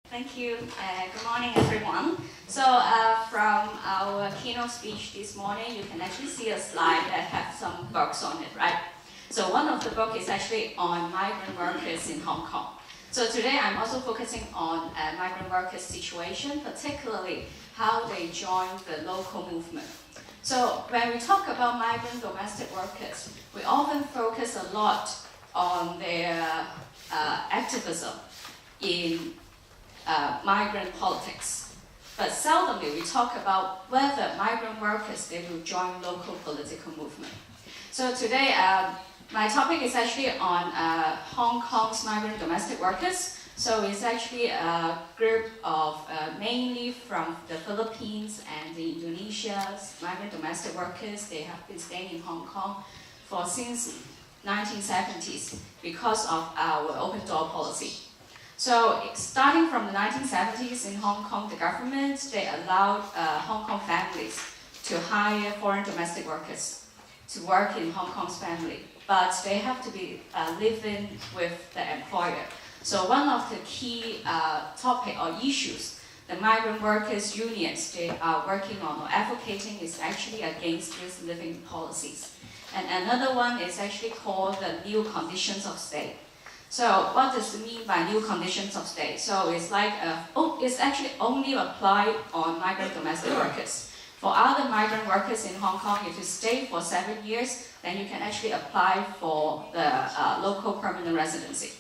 Thank you. Good morning, everyone. So from our keynote speech this morning, you can actually see a slide that has some books on it, right? So one of the books is actually on migrant workers in Hong Kong. So today I'm also focusing on migrant workers' situation, particularly how they join the local movement. So when we talk about migrant domestic workers, we often focus a lot on their activism in migrant politics. But seldomly we talk about whether migrant workers, they will join local political movement. So today, my topic is actually on Hong Kong's migrant domestic workers. So it's actually a group of mainly from the Philippines and the Indonesia's migrant domestic workers. They have been staying in Hong Kong since 1970s because of our open door policy. So starting from the 1970s in Hong Kong, the government, they allowed Hong Kong families to hire foreign domestic workers to work in Hong Kong's family, but they have to be living with the employer. So one of the key topic or issues the migrant workers unions they are working on or advocating is actually against these living policies. And another one is actually called the new conditions of stay. So what does it mean by new conditions of stay? So it's like, it's actually only applied on migrant domestic workers. For other migrant workers in Hong Kong, if you stay for 7 years, then you can actually apply for the local permanent residency.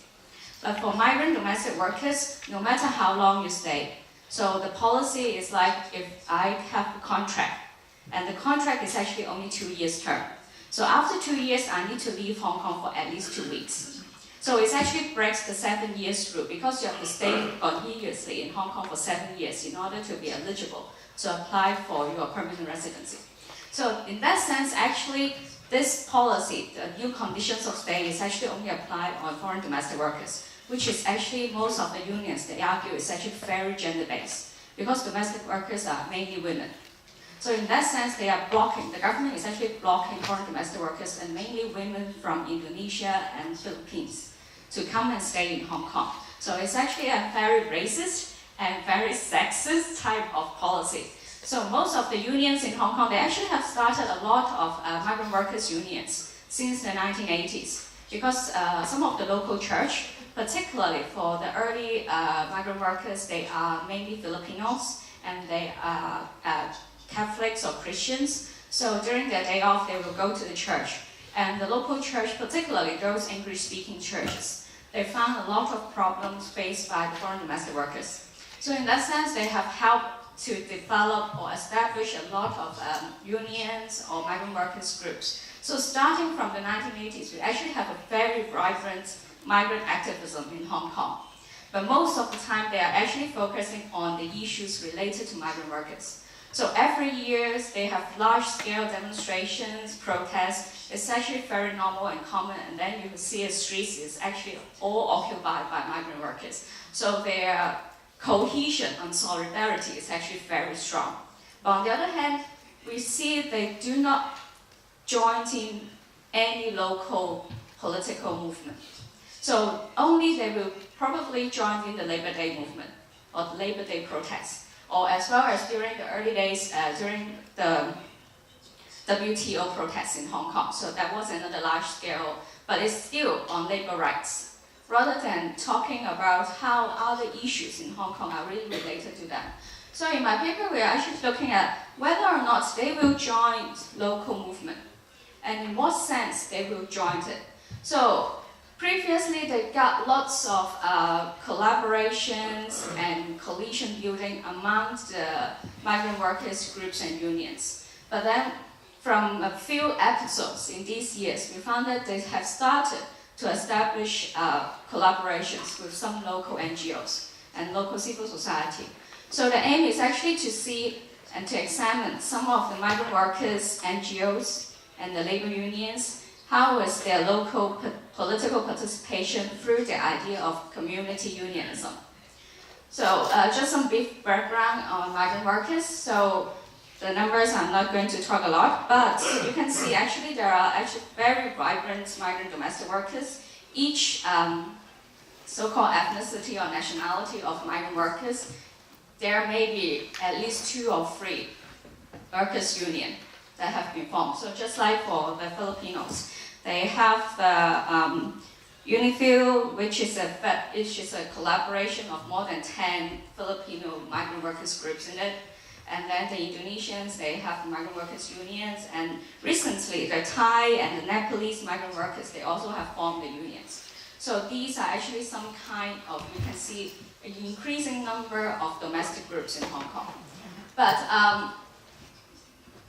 But for migrant domestic workers, no matter how long you stay, so the policy is like if I have a contract, and the contract is actually only 2 years term. So after 2 years, I need to leave Hong Kong for at least 2 weeks. So it actually breaks the 7 years rule because you have to stay continuously in Hong Kong for 7 years in order to be eligible to apply for your permanent residency. So in that sense, actually, this policy, the new conditions of stay, is actually only applied on foreign domestic workers, which is actually most of the unions, they argue, is actually very gender-based because domestic workers are mainly women. So in that sense, they are blocking, the government is actually blocking foreign domestic workers and mainly women from Indonesia and Philippines to come and stay in Hong Kong. So it's actually a very racist and very sexist type of policy. So most of the unions in Hong Kong, they actually have started a lot of migrant workers unions since the 1980s because some of the local church, particularly for the early migrant workers, they are mainly Filipinos and they are Catholics or Christians. So during their day off, they will go to the church. And the local church, particularly those English-speaking churches, they found a lot of problems faced by the foreign domestic workers. So in that sense, they have helped to develop or establish a lot of unions or migrant workers groups. So starting from the 1980s, we actually have a very vibrant migrant activism in Hong Kong. But most of the time, they are actually focusing on the issues related to migrant workers. So every year, they have large-scale demonstrations, protests. It's actually very normal and common, and then you will see the streets is actually all occupied by migrant workers. So their cohesion and solidarity is actually very strong. But on the other hand, we see they do not join in any local political movement. So only they will probably join in the Labor Day movement or the Labor Day protests, or as well as during the early days, during the WTO protests in Hong Kong. So that was another large scale, but it's still on labor rights, rather than talking about how other issues in Hong Kong are really related to them. So in my paper, we are actually looking at whether or not they will join local movement, and in what sense they will join it. So previously, they got lots of collaborations and coalition building amongst the migrant workers groups and unions. But then, from a few episodes in these years, we found that they have started to establish collaborations with some local NGOs and local civil society. So the aim is actually to see and to examine some of the migrant workers, NGOs, and the labor unions. How is their local political participation through the idea of community unionism? So just some brief background on migrant workers. So the numbers, I'm not going to talk a lot, but you can see actually there are actually very vibrant migrant domestic workers. Each so-called ethnicity or nationality of migrant workers, there may be at least 2 or 3 workers' union that have been formed. So just like for the Filipinos, they have the Unifil, which is a collaboration of more than 10 Filipino migrant workers groups in it. And then the Indonesians, they have the migrant workers unions. And recently, the Thai and the Nepalese migrant workers, they also have formed the unions. So these are actually some kind of, you can see, an increasing number of domestic groups in Hong Kong. But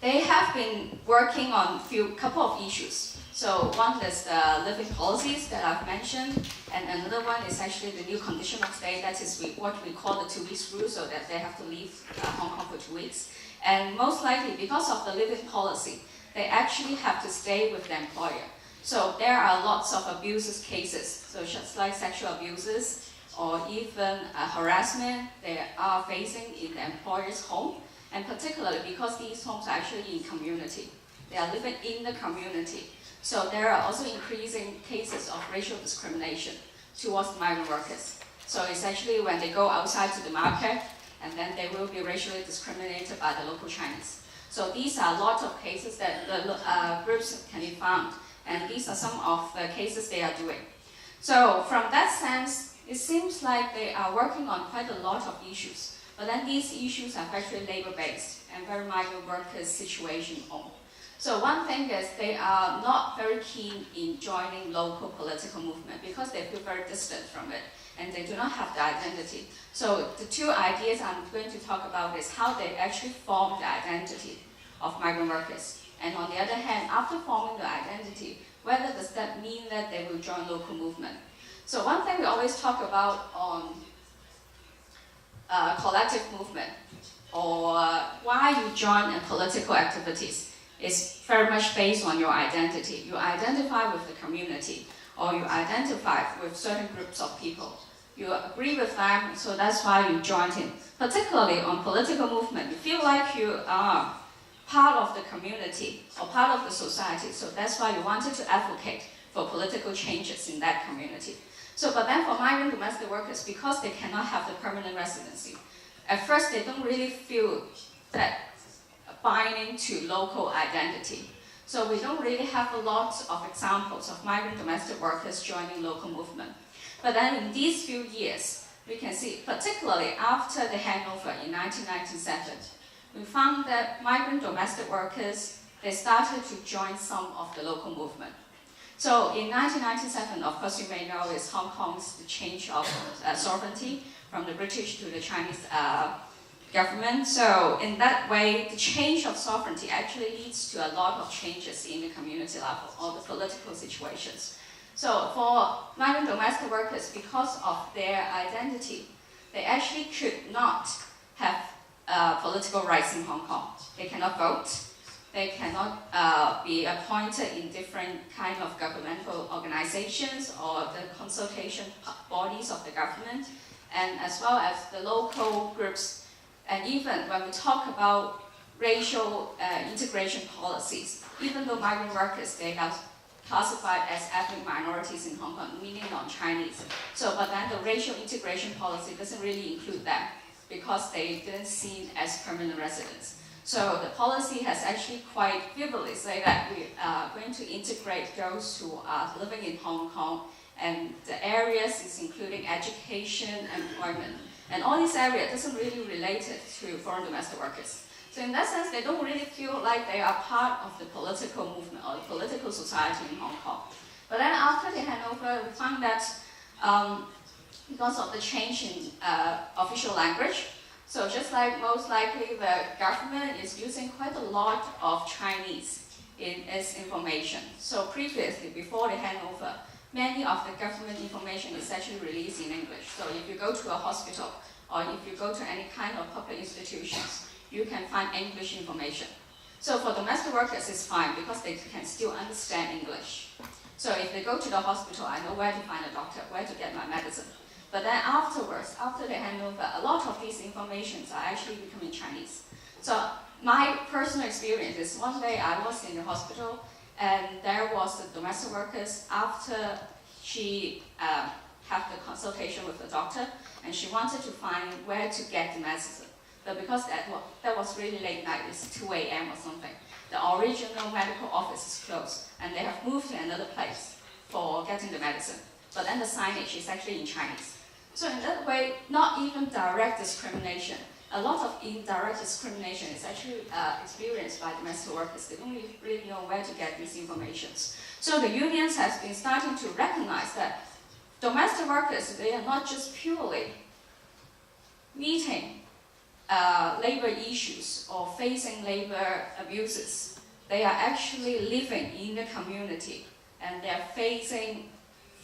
they have been working on a couple of issues. So one is the living policies that I've mentioned, and another one is actually the new condition of stay, that is what we call the 2 weeks rule, so that they have to leave Hong Kong for 2 weeks. And most likely, because of the living policy, they actually have to stay with the employer. So there are lots of abuses cases, so just like sexual abuses or even harassment they are facing in the employer's home, and particularly because these homes are actually in community. They are living in the community. So there are also increasing cases of racial discrimination towards migrant workers. So it's actually when they go outside to the market, and then they will be racially discriminated by the local Chinese. So these are a lot of cases that the groups can be found, and these are some of the cases they are doing. So from that sense, it seems like they are working on quite a lot of issues, but then these issues are actually labor-based and very migrant workers' situation own. So one thing is they are not very keen in joining local political movement because they feel very distant from it and they do not have the identity. So the 2 ideas I'm going to talk about is how they actually form the identity of migrant workers. And on the other hand, after forming the identity, whether does that mean that they will join local movement? So one thing we always talk about on collective movement or why you join in political activities is very much based on your identity. You identify with the community, or you identify with certain groups of people. You agree with them, so that's why you joined in. Particularly on political movement, you feel like you are part of the community or part of the society, so that's why you wanted to advocate for political changes in that community. So, but then for migrant domestic workers, because they cannot have the permanent residency, at first they don't really feel that binding to local identity. So we don't really have a lot of examples of migrant domestic workers joining local movement. But then in these few years, we can see, particularly after the handover in 1997, we found that migrant domestic workers, they started to join some of the local movement. So in 1997, of course you may know, is Hong Kong's change of sovereignty from the British to the Chinese government. So in that way, the change of sovereignty actually leads to a lot of changes in the community level or the political situations. So for migrant domestic workers, because of their identity, they actually could not have political rights in Hong Kong. They cannot vote. They cannot be appointed in different kind of governmental organizations or the consultation bodies of the government, and as well as the local groups. And even when we talk about racial integration policies, even though migrant workers, they are classified as ethnic minorities in Hong Kong, meaning non-Chinese. So, but then the racial integration policy doesn't really include them because they didn't see as permanent residents. So the policy has actually quite vividly said that we are going to integrate those who are living in Hong Kong, and the areas is including education, employment. And all these areas doesn't really relate to foreign domestic workers. So in that sense, they don't really feel like they are part of the political movement or the political society in Hong Kong. But then after the handover, we found that because of the change in official language, so just like most likely the government is using quite a lot of Chinese in its information. So previously, before the handover, many of the government information is actually released in English. So if you go to a hospital or if you go to any kind of public institutions, you can find English information. So for domestic workers, it's fine because they can still understand English. So if they go to the hospital, I know where to find a doctor, where to get my medicine. But then afterwards, after the handover, a lot of these informations are actually becoming Chinese. So my personal experience is one day I was in the hospital and there was the domestic workers after she have the consultation with the doctor, and she wanted to find where to get the medicine. But because that was really late night, it's 2 a.m. or something, the original medical office is closed, and they have moved to another place for getting the medicine. But then the signage is actually in Chinese. So in that way, not even direct discrimination. A lot of indirect discrimination is actually experienced by domestic workers. They don't really know where to get these informations. So the unions has been starting to recognize that domestic workers, they are not just purely meeting labor issues or facing labor abuses. They are actually living in the community, and they're facing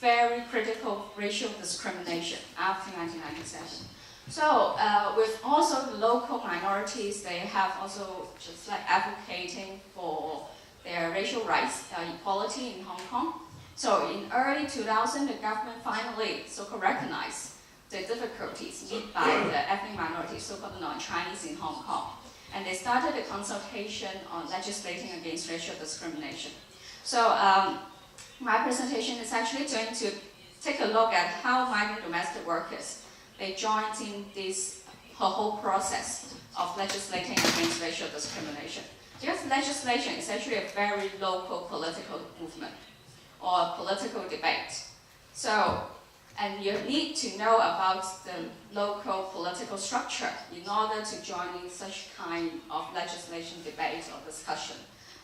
very critical racial discrimination after 1997. So with also the local minorities, they have also just like advocating for their racial rights, equality in Hong Kong. So in early 2000, the government finally so-called recognized the difficulties met by the ethnic minorities, so-called non-Chinese in Hong Kong. And they started a consultation on legislating against racial discrimination. So my presentation is actually going to take a look at how migrant domestic workers, they joined in this whole process of legislating against racial discrimination. Because legislation is actually a very local political movement or a political debate. So, and you need to know about the local political structure in order to join in such kind of legislation debate or discussion.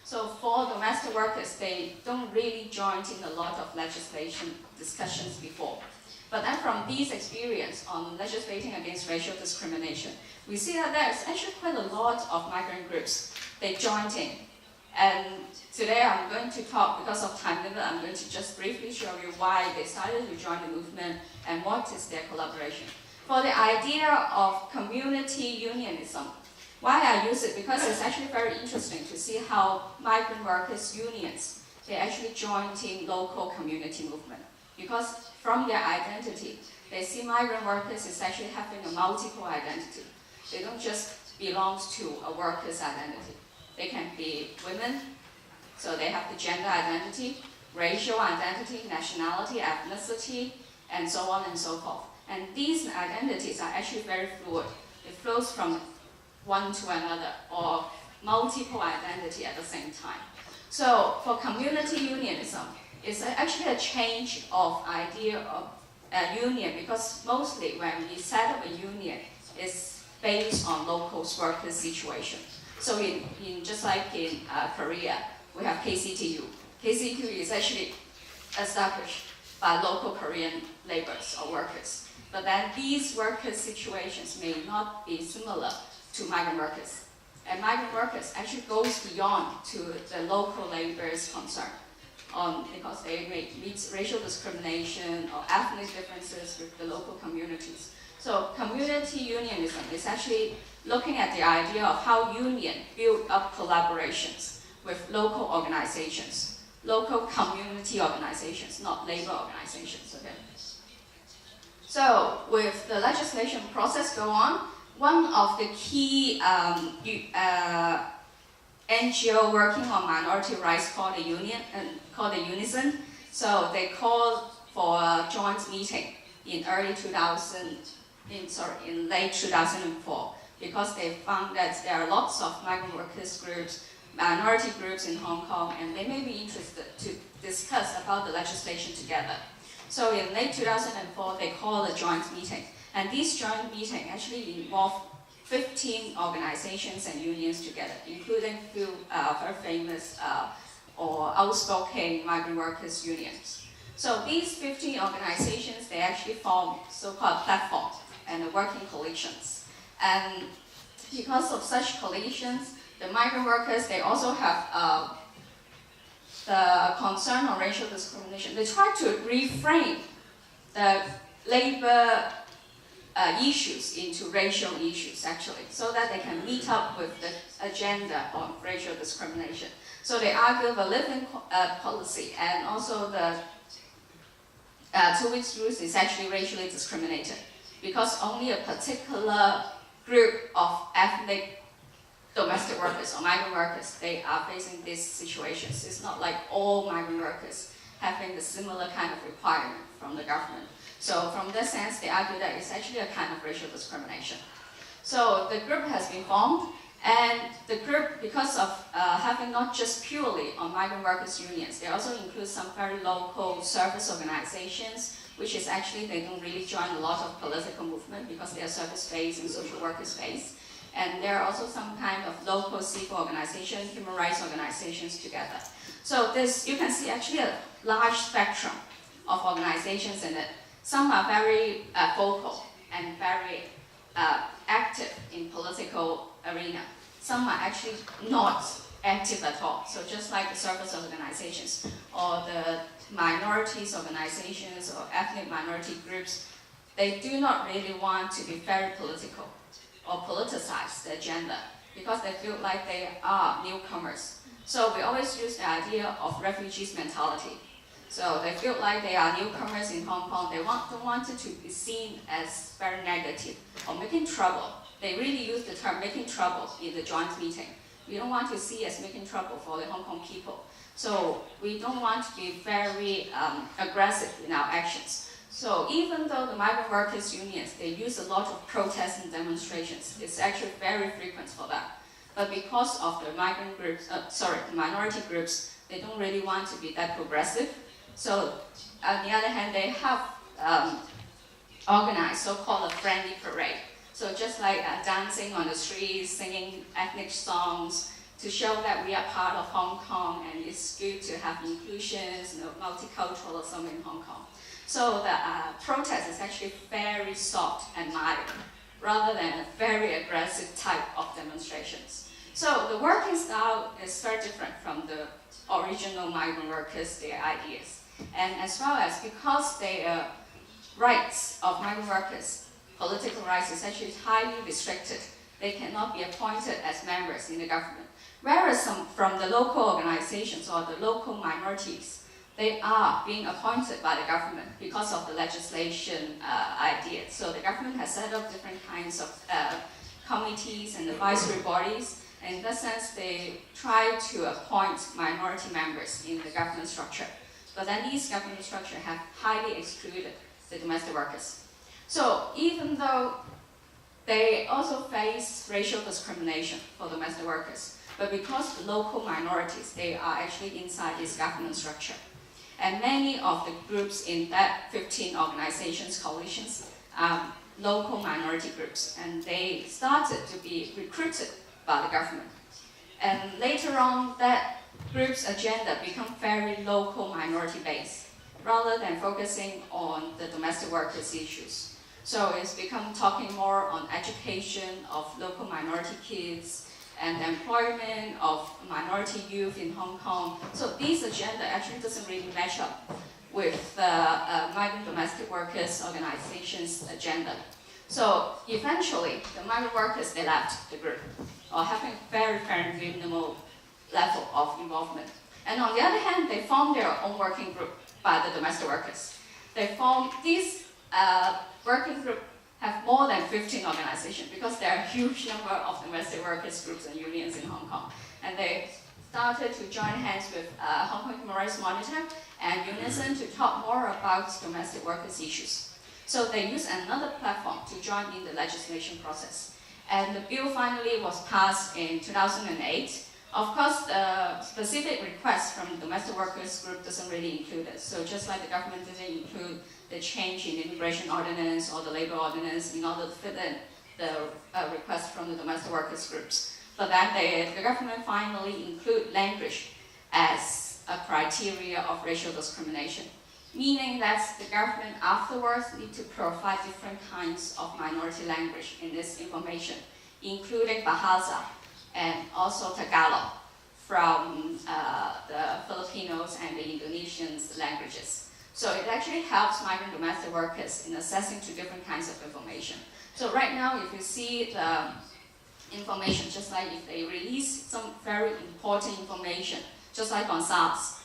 So for domestic workers, they don't really join in a lot of legislation discussions before. But then from this experience on legislating against racial discrimination, we see that there's actually quite a lot of migrant groups. They joined in. And today I'm going to talk, because of time limit, I'm going to just briefly show you why they started to join the movement and what is their collaboration. For the idea of community unionism, why I use it? Because it's actually very interesting to see how migrant workers' unions, they actually joined in local community movement. Because from their identity, they see migrant workers as actually having a multiple identity. They don't just belong to a worker's identity. They can be women, so they have the gender identity, racial identity, nationality, ethnicity, and so on and so forth. And these identities are actually very fluid. It flows from one to another, or multiple identity at the same time. So for community unionism, it's actually a change of idea of a union, because mostly when we set up a union, it's based on local workers' situation. So just like in Korea, we have KCTU. KCTU is actually established by local Korean laborers or workers. But then these workers' situations may not be similar to migrant workers. And migrant workers actually goes beyond to the local laborers' concern, because they may meet racial discrimination or ethnic differences with the local communities. So community unionism is actually looking at the idea of how union build up collaborations with local organizations, local community organizations, not labor organizations, okay? So with the legislation process go on, one of the key NGO working on minority rights called the Unionism. So they called for a joint meeting in late 2004, because they found that there are lots of migrant workers groups, minority groups in Hong Kong, and they may be interested to discuss about the legislation together. So in late 2004, they called a joint meeting. And this joint meeting actually involved 15 organizations and unions together, including few very famous or outspoken migrant workers unions. So these 15 organizations, they actually form so-called platforms and working coalitions. And because of such coalitions, the migrant workers, they also have the concern on racial discrimination. They try to reframe the labor issues into racial issues, actually, so that they can meet up with the agenda on racial discrimination. So they argue the living policy and also the 2 weeks rules is actually racially discriminated, because only a particular group of ethnic domestic workers or migrant workers, they are facing these situations. It's not like all migrant workers having the similar kind of requirement from the government. So from that sense, they argue that it's actually a kind of racial discrimination. So the group has been formed, and the group, because of having not just purely on migrant workers' unions, they also include some very local service organizations, which is actually, they don't really join a lot of political movement because they are service-based and social workers-based. And there are also some kind of local civil organizations, human rights organizations together. So this, you can see actually a large spectrum of organizations in it. Some are very vocal and very active in political arena. Some are actually not active at all. So just like the service organizations or the minorities organizations or ethnic minority groups, they do not really want to be very political or politicize the agenda because they feel like they are newcomers. So we always use the idea of refugees mentality. So they feel like they are newcomers in Hong Kong. They don't want it to be seen as very negative or making trouble. They really use the term making trouble in the joint meeting. We don't want to see as making trouble for the Hong Kong people. So we don't want to be very aggressive in our actions. So even though the migrant workers' unions, they use a lot of protests and demonstrations, it's actually very frequent for them. But because of the migrant groups, the minority groups, they don't really want to be that progressive. So on the other hand, they have organized so-called a friendly parade. So just like dancing on the streets, singing ethnic songs, to show that we are part of Hong Kong and it's good to have inclusions, multiculturalism in Hong Kong. So the protest is actually very soft and mild, rather than a very aggressive type of demonstrations. So the working style is very different from the original migrant workers, their ideas. And as well as because their rights of migrant workers, political rights is actually highly restricted. They cannot be appointed as members in the government. Whereas from the local organizations or the local minorities, they are being appointed by the government because of the legislation idea. So the government has set up different kinds of committees and advisory bodies. And in that sense, they try to appoint minority members in the government structure. But then these government structures have highly excluded the domestic workers. So even though they also face racial discrimination for domestic workers, but because the local minorities, they are actually inside this government structure. And many of the groups in that 15 organizations, coalitions, are local minority groups. And they started to be recruited by the government. And later on, that group's agenda become very local minority based, rather than focusing on the domestic workers' issues. So it's become talking more on education of local minority kids, and the employment of minority youth in Hong Kong. So this agenda actually doesn't really match up with the migrant domestic workers organization's agenda. So eventually, the migrant workers, they left the group, or having very, very minimal level of involvement. And on the other hand, they formed their own working group by the domestic workers. They formed this working group have more than 15 organizations because there are a huge number of domestic workers groups and unions in Hong Kong. And they started to join hands with Hong Kong Human Rights Monitor and Unionism to talk more about domestic workers issues. So they used another platform to join in the legislation process. And the bill finally was passed in 2008. Of course, the specific request from the domestic workers group doesn't really include it. So just like the government didn't include the change in the immigration ordinance or the labor ordinance in order to fit in the request from the domestic workers groups. But then the government finally include language as a criteria of racial discrimination, meaning that the government afterwards need to provide different kinds of minority language in this information, including Bahasa and also Tagalog from the Filipinos and the Indonesians languages. So it actually helps migrant domestic workers in accessing to different kinds of information. So right now, if you see the information, just like if they release some very important information, just like on SARS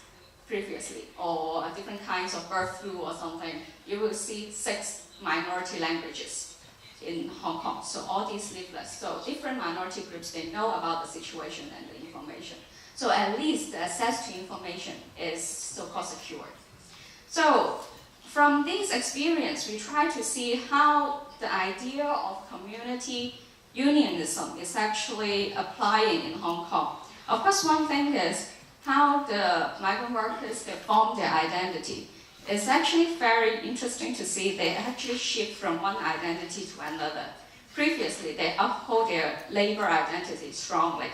previously, or different kinds of bird flu or something, you will see 6 minority languages in Hong Kong. So all these leaflets, so different minority groups, they know about the situation and the information. So at least the access to information is so-called secured. So from this experience, we try to see how the idea of community unionism is actually applying in Hong Kong. Of course, one thing is how the migrant workers, they form their identity. It's actually very interesting to see they actually shift from one identity to another. Previously, they uphold their labor identity strongly.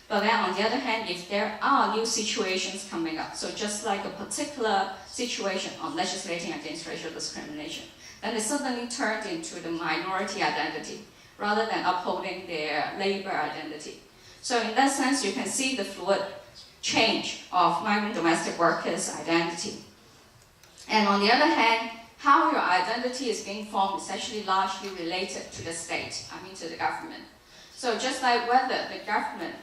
But then on the other hand, if there are new situations coming up, so just like a particular situation on legislating against racial discrimination, then they suddenly turned into the minority identity rather than upholding their labor identity. So in that sense, you can see the fluid change of migrant domestic workers' identity. And on the other hand, how your identity is being formed is actually largely related to the state, to the government. So just like whether the government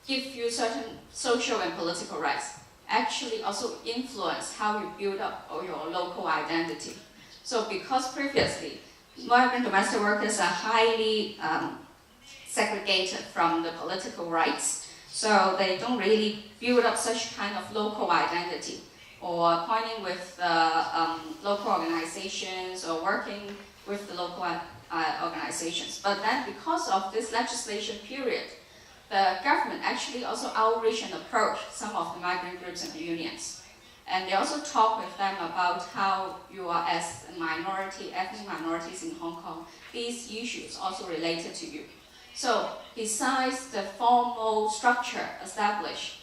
gives you certain social and political rights, actually also influence how you build up your local identity. So because previously, migrant domestic workers are highly segregated from the political rights, so they don't really build up such kind of local identity, or pointing with local organizations or working with the local organizations. But then because of this legislation period, the government actually also outreach and approach some of the migrant groups and the unions. And they also talk with them about how you are as a minority, ethnic minorities in Hong Kong, these issues also related to you. So besides the formal structure established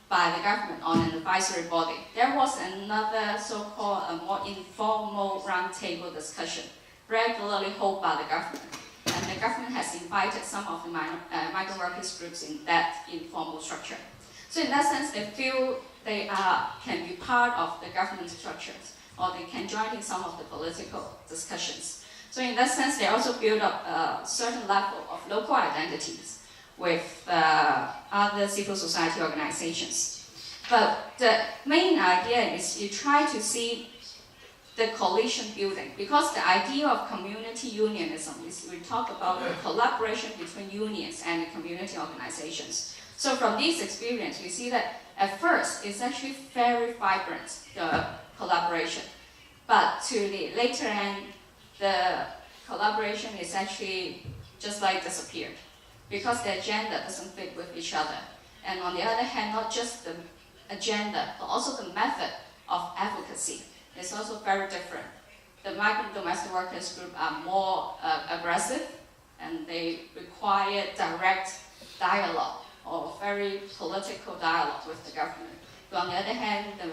by the government on an advisory body, there was another so-called more informal roundtable discussion regularly held by the government. And the government has invited some of the migrant workers groups in that informal structure. So in that sense, they feel they can be part of the government structures, or they can join in some of the political discussions. So in that sense, they also build up a certain level of local identities with other civil society organizations. But the main idea is you try to see the coalition building, because the idea of community unionism is we talk about the collaboration between unions and the community organizations. So from this experience, we see that at first it's actually very vibrant, the collaboration. But to the later end, the collaboration is actually just like disappeared, because the agenda doesn't fit with each other. And on the other hand, not just the agenda, but also the method of advocacy is also very different. The migrant domestic workers group are more aggressive, and they require direct dialogue or very political dialogue with the government. But on the other hand, the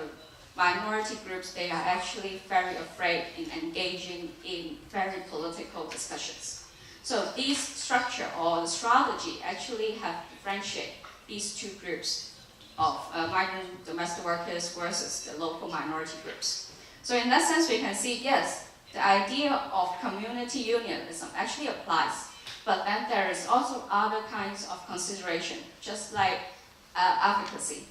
minority groups, they are actually very afraid in engaging in very political discussions. So this structure or the strategy actually have differentiated these two groups of migrant domestic workers versus the local minority groups. So in that sense, we can see, yes, the idea of community unionism actually applies, but then there is also other kinds of consideration, just like advocacy,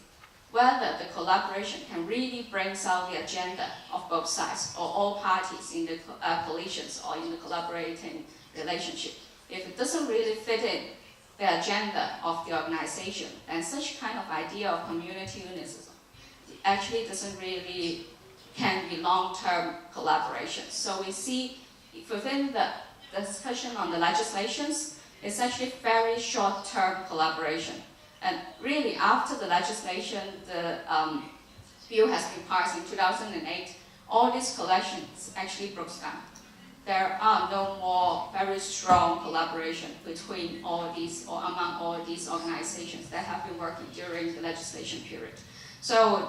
whether the collaboration can really bring out the agenda of both sides or all parties in the coalitions or in the collaborating relationship. If it doesn't really fit in the agenda of the organization, then such kind of idea of community unionism actually doesn't really can be long-term collaboration. So we see within the discussion on the legislations, it's actually very short-term collaboration. And really, after the legislation, the bill has been passed in 2008, all these collections actually broke down. There are no more very strong collaboration between all these or among all these organizations that have been working during the legislation period. So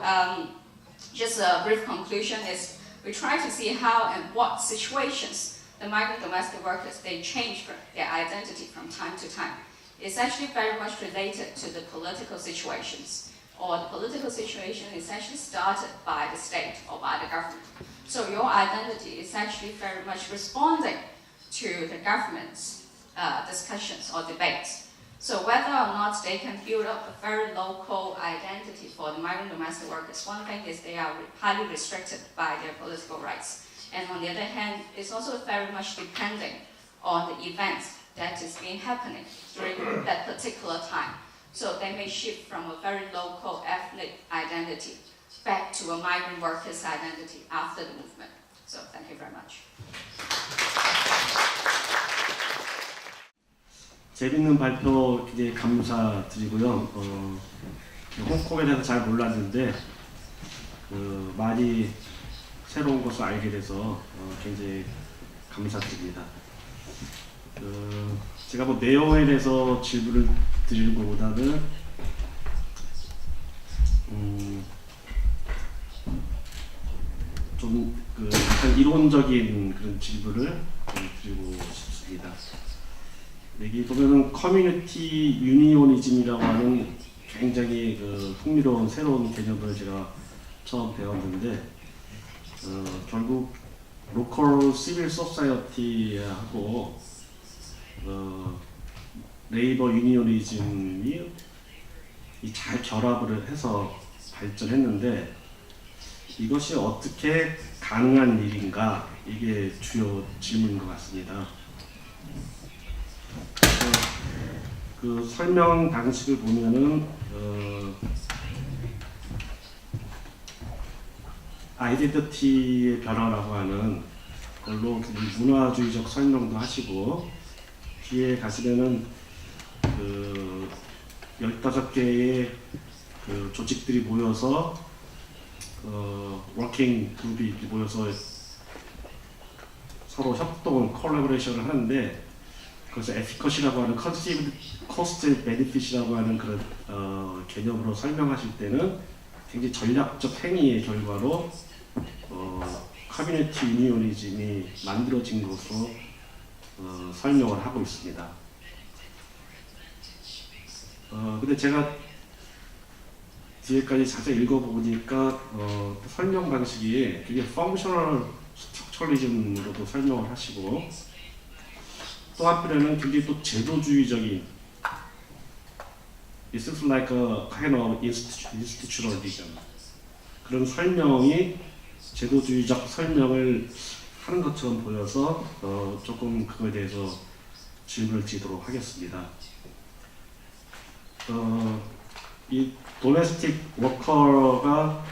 just a brief conclusion is we try to see how and what situations the migrant domestic workers, they change their identity from time to time. It's actually very much related to the political situations, or the political situation is actually started by the state or by the government. So your identity is actually very much responding to the government's discussions or debates. So whether or not they can build up a very local identity for the migrant domestic workers, one thing is they are highly restricted by their political rights. And on the other hand, it's also very much depending on the events that is being happening during that particular time. So they may shift from a very local ethnic identity back to a migrant worker's identity after the movement. So thank you very much. 재밌는 발표 굉장히 감사드리고요. 홍콩에 대해서 잘 몰랐는데 많이 새로운 것을 알게 돼서 굉장히 감사드립니다. 제가 뭐 내용에 대해서 질문을 드리는 것보다는 좀 약간 이론적인 그런 질문을 드리고 싶습니다. 여기 보면은 커뮤니티 유니오니즘이라고 하는 굉장히 흥미로운 새로운 개념을 제가 처음 배웠는데 결국 로컬 시빌 소사이어티하고 레이버 유니오니즘이 잘 결합을 해서 발전했는데 이것이 어떻게 가능한 일인가, 이게 주요 질문인 것 같습니다. 그 설명 방식을 보면은 아이덴티티의 변화라고 하는 걸로 문화주의적 설명도 하시고, 뒤에 가시면은 15개의 조직들이 모여서 워킹 그룹이 모여서 서로 협동을 콜라보레이션을 하는데, 그래서 에피컷이라고 하는 컨시브드 코스트 베니핏이라고 하는 그런 개념으로 설명하실 때는 굉장히 전략적 행위의 결과로 커뮤니티 유니오니즘이 만들어진 것으로 설명을 하고 있습니다. 근데 제가 뒤에까지 자세히 읽어보니까 설명 방식이 되게 펑셔널 스트럭처리즘으로도 설명을 하시고, 또 한편에는 굉장히 또 제도주의적인 It seems like a kind of institutionalism, 그런 설명이 제도주의적 설명을 하는 것처럼 보여서 조금 그거에 대해서 질문을 드리도록 하겠습니다. 이 도메스틱 워커가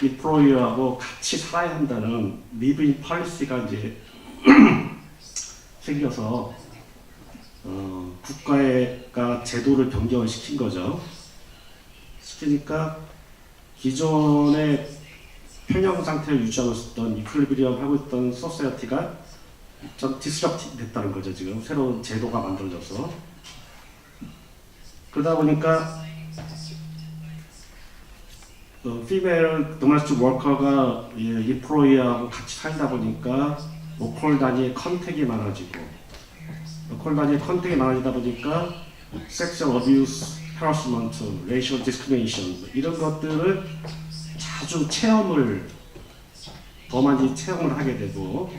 인플로이어하고 같이 살아야 한다는 리브인 펄리시가 이제 생겨서 국가가 제도를 변경을 시킨 거죠. 시키니까 기존의 평형 상태를 유지하고 있었던 이퀄리브리엄 하고 있던 소사이어티가 좀 디스럽티 됐다는 거죠. 지금 새로운 제도가 만들어져서. 그러다 보니까 피메일 도메스틱 워커가 인플로이어하고 같이 살다 보니까 로컬 단위의 컨택이 많아지고, 로컬 단위의 컨택이 많아지다 보니까 섹슈얼 어뷰스, 헤러스먼트, 레이셜 디스크리미네이션 이런 것들을 자주 더 많이 체험을 하게 되고,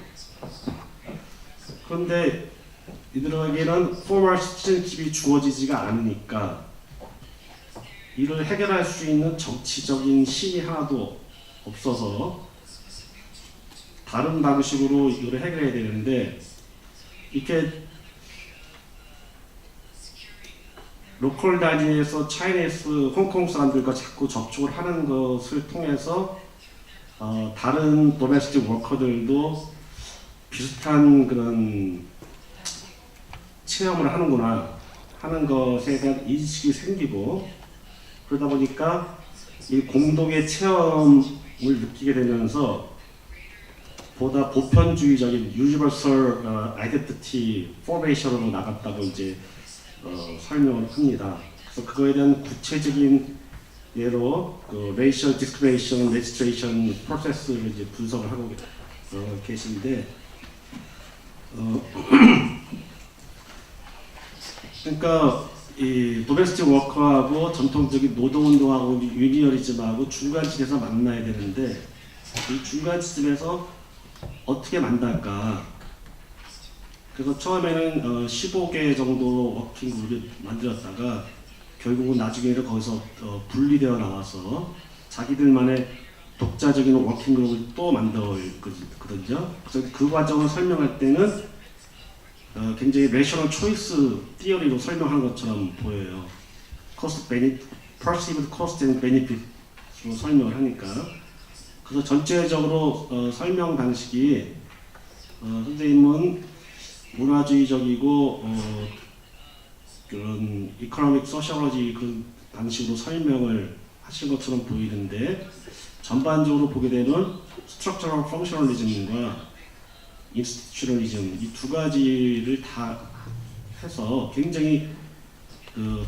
그런데 이들에게는 포멀 시티즌십이 주어지지가 않으니까 이를 해결할 수 있는 정치적인 힘이 하나도 없어서 다른 방식으로 이걸 해결해야 되는데, 이렇게 로컬 단위에서 차이니스, 홍콩 사람들과 자꾸 접촉을 하는 것을 통해서 다른 도메스틱 워커들도 비슷한 그런 체험을 하는구나 하는 것에 대한 인식이 생기고, 그러다 보니까 이 공동의 체험을 느끼게 되면서 보다 보편주의적인 유니버설 아이덴티티 포메이션으로 나갔다고 이제 설명을 합니다. 그래서 그거에 대한 구체적인 예로 레이셜 디스크리미네이션 레지스트레이션 프로세스를 이제 분석을 하고 계신데, 그러니까 이 도메스틱 워커하고 전통적인 노동운동하고 유니어니즘하고 중간지대에서 만나야 되는데, 이 중간지점에서 어떻게 만날까? 그래서 처음에는 15개 정도 워킹그룹을 만들었다가 결국은 나중에는 거기서 분리되어 나와서 자기들만의 독자적인 워킹그룹을 또 만들거든요. 그래서 그 과정을 설명할 때는 굉장히 레셔널 초이스 티어리로 설명한 것처럼 보여요. Perceived cost and benefit 주로 설명을 하니까. 그래서 전체적으로 설명 방식이 선생님은 문화주의적이고 그런 이코노믹 소시올로지 그런 방식으로 설명을 하신 것처럼 보이는데, 전반적으로 보게 되면 스트럭처럴 펑셔널리즘과 인스티튜셔널리즘 이 두 가지를 다 해서 굉장히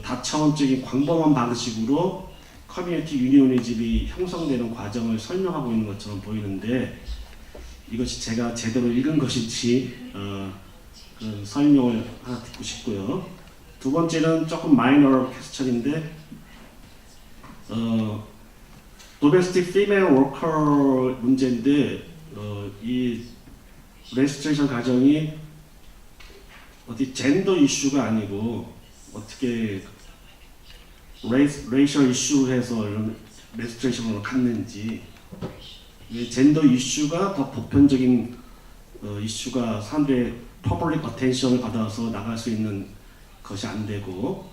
다차원적인 광범한 방식으로 커뮤니티 유니오니즘이 형성되는 과정을 설명하고 있는 것처럼 보이는데, 이것이 제가 제대로 읽은 것인지 그런 설명을 하나 듣고 싶고요. 두 번째는 조금 마이너 퀘스천인데, 도메스틱 피메일 워커 문제인데, 이 레지스트레이션 과정이 어디 젠더 이슈가 아니고 어떻게 레이셜 이슈로 해서 이런 레지스트레이션으로 갔는지, 왜 젠더 이슈가 더 보편적인 이슈가 사람들의 퍼블릭 어텐션을 받아서 나갈 수 있는 것이 안 되고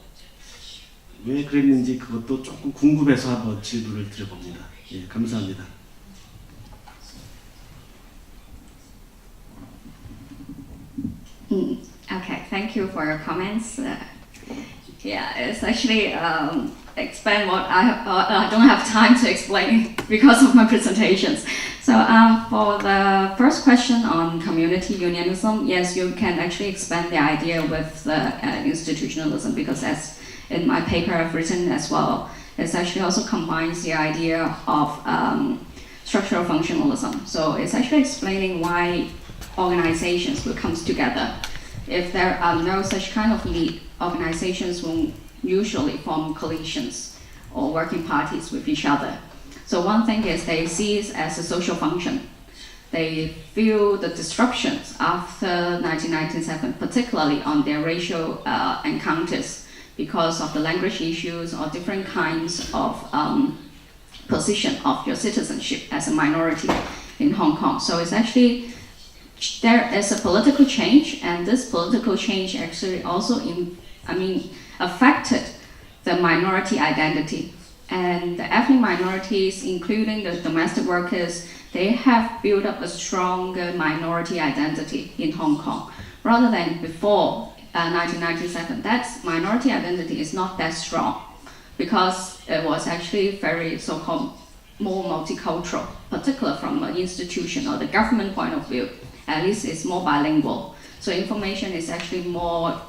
왜 그랬는지 그것도 조금 궁금해서 한번 질문을 드려봅니다. 예, 감사합니다. Okay, thank you for your comments. Yeah, it's actually explain what I don't have time to explain because of my presentations. So for the first question on community unionism, yes, you can actually expand the idea with the institutionalism, because as in my paper I've written as well, it actually also combines the idea of structural functionalism. So it's actually explaining why organizations will come together. If there are no such kind of lead, organizations will usually form coalitions or working parties with each other. So one thing is they see it as a social function. They feel the disruptions after 1997, particularly on their racial encounters, because of the language issues or different kinds of position of your citizenship as a minority in Hong Kong. So it's actually, there is a political change, and this political change actually also affected the minority identity. And the ethnic minorities, including the domestic workers, they have built up a stronger minority identity in Hong Kong, rather than before 1997. That minority identity is not that strong, because it was actually very so-called more multicultural, particularly from an institution or the government point of view. At least it's more bilingual. So information is actually more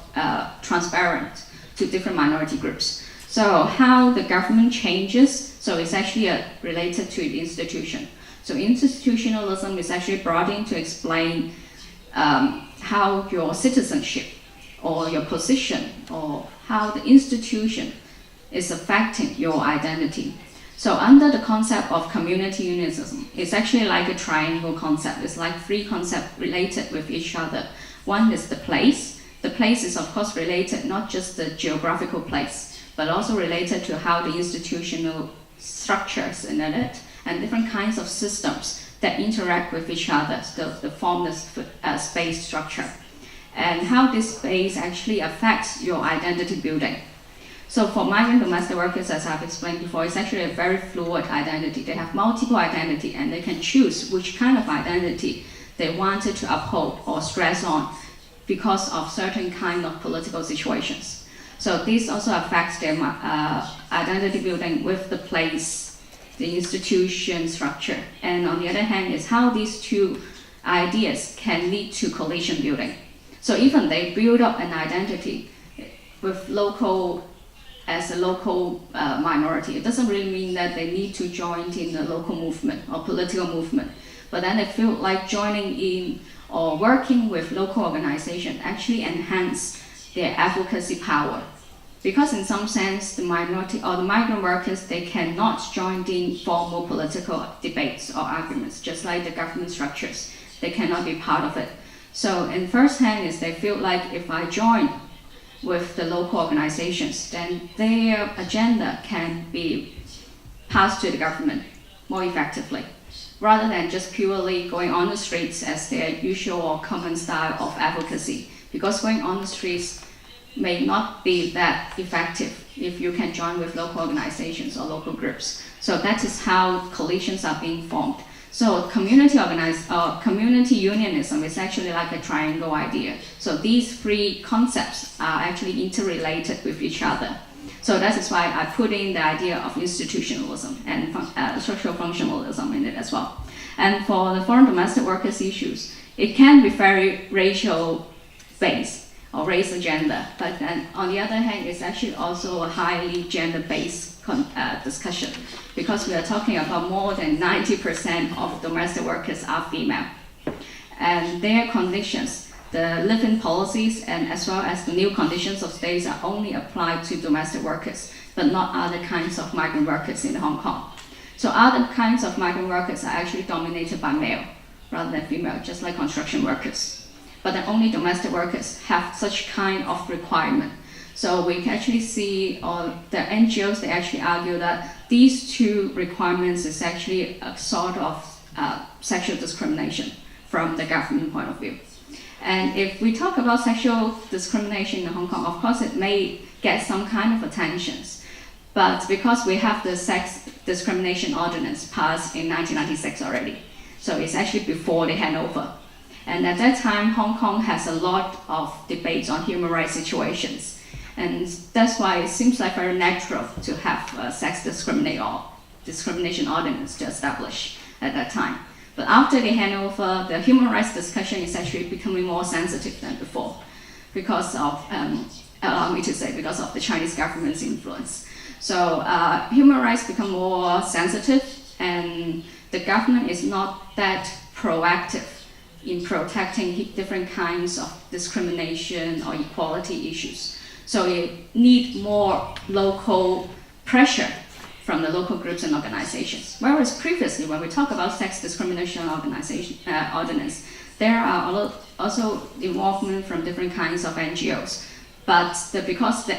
transparent to different minority groups. So how the government changes, so it's actually related to the institution. So institutionalism is actually brought in to explain how your citizenship or your position or how the institution is affecting your identity. So under the concept of community unionism, it's actually like a triangle concept. It's like three concepts related with each other. One is the place. The place is of course related, not just the geographical place, but also related to how the institutional structures in it and different kinds of systems that interact with each other, the form the space structure, and how this space actually affects your identity building. So for migrant domestic workers, as I've explained before, it's actually a very fluid identity. They have multiple identity, and they can choose which kind of identity they wanted to uphold or stress on because of certain kind of political situations. So this also affects their identity building with the place, the institution structure. And on the other hand is how these two ideas can lead to coalition building. So even they build up an identity with as a local minority, it doesn't really mean that they need to join in a local movement or political movement. But then they feel like joining in or working with local organization actually enhance their advocacy power. Because in some sense, the minority or the migrant workers, they cannot join in formal political debates or arguments, just like the government structures. They cannot be part of it. So in first hand is they feel like if I join with the local organizations, then their agenda can be passed to the government more effectively, rather than just purely going on the streets as their usual or common style of advocacy. Because going on the streets may not be that effective if you can join with local organizations or local groups. So that is how coalitions are being formed. So community unionism is actually like a triangle idea. So these three concepts are actually interrelated with each other. So that is why I put in the idea of institutionalism and social functionalism in it as well. And for the foreign domestic workers issues, it can be very racial based or race agenda, but then on the other hand, it's actually also a highly gender-based discussion, because we are talking about more than 90% of domestic workers are female. And their conditions, the living policies and as well as the new conditions of stays are only applied to domestic workers, but not other kinds of migrant workers in Hong Kong. So other kinds of migrant workers are actually dominated by male rather than female, just like construction workers. But then only domestic workers have such kind of requirement. So we can actually see the NGOs, they actually argue that these two requirements is actually a sort of sexual discrimination from the government point of view. And if we talk about sexual discrimination in Hong Kong, of course it may get some kind of attentions. But because we have the Sex Discrimination Ordinance passed in 1996 already, so it's actually before the handover. And at that time, Hong Kong has a lot of debates on human rights situations. And that's why it seems like very natural to have a sex discrimination ordinance to establish at that time. But after the handover, the human rights discussion is actually becoming more sensitive than before because of, allow me to say, because of the Chinese government's influence. So human rights become more sensitive, and the government is not that proactive in protecting different kinds of discrimination or equality issues. So you need more local pressure from the local groups and organizations. Whereas previously, when we talk about sex discrimination ordinance, there are also involvement from different kinds of NGOs. But because the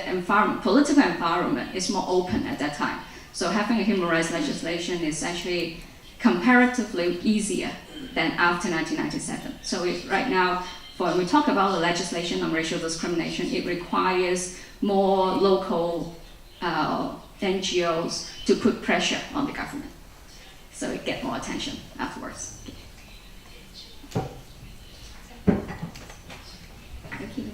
political environment is more open at that time, so having a human rights legislation is actually comparatively easier than after 1997. So right now, when we talk about the legislation on racial discrimination, it requires more local NGOs to put pressure on the government, so it gets more attention afterwards. Thank you.